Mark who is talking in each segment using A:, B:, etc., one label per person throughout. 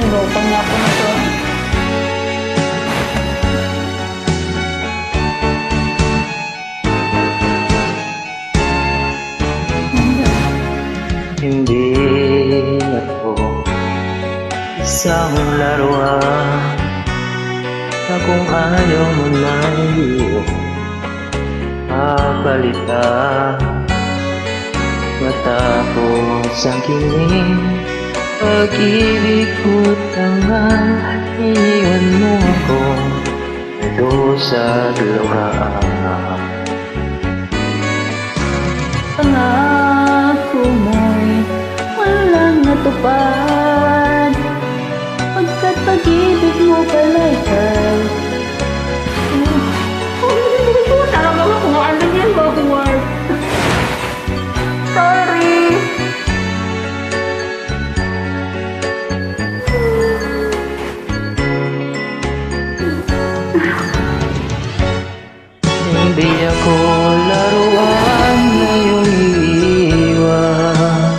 A: lupang niya ako na to.
B: Hindi ako isang laruan na kung ayaw mo na iyo papalitan. Matapos ang kining pag-ibig ko tangan, iniwan mo ako sa luhaan.
A: Pangako mo'y walang natupad, pagkat pag-ibig mo pala'y kay talaga mo kung ano yan, backward. Sorry.
B: Hindi ako laruan na iyong iiwan.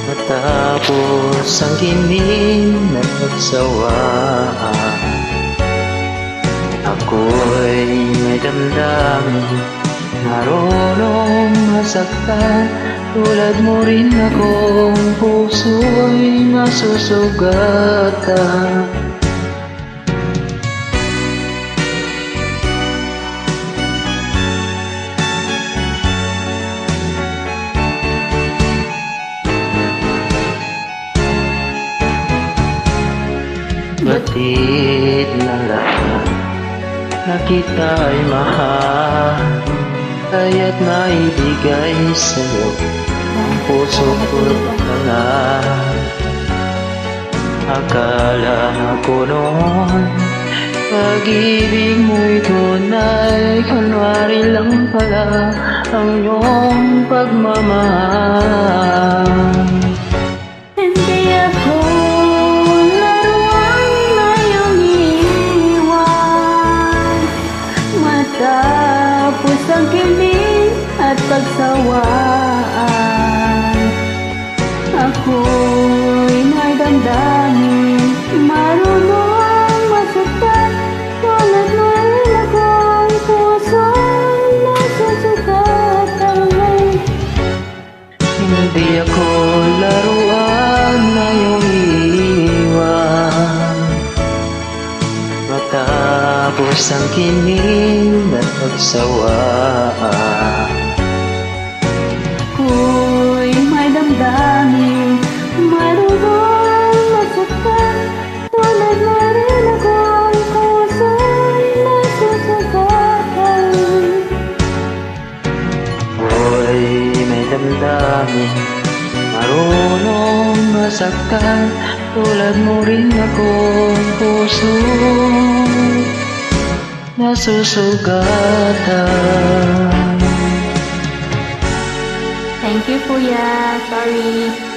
B: Matapos ang kining na nagsawaan, ako'y may damdamin, marunong masaktan. Tulad mo rin akong puso'y masusugatan. Batid na lahat na kita'y mahal, kaya't naibigay sa'yo ang puso ko'y lahat. Akala ko noon pag-ibig mo'y tunay, kunwari lang pala ang iyong pagmamahal.
A: Hindi ako laruan na iyong iiwan. Matapos ang kilig at pagsawaan, ako'y may damdamin, marunong masaktan. Tulad mo rin akong puso'y nasusugatan.
B: Hindi ako laruan na iyong iiwan. Matapos ang kining at pagsawaan,
A: ako'y may damdamin, marunong masaktan. Tulad mo rin akong puso'y nasusugatan.
B: ako'y may damdamin, marunong masaktan. Tulad mo rin akong puso nasusugatan.
A: Thank you, Kuya. Sorry.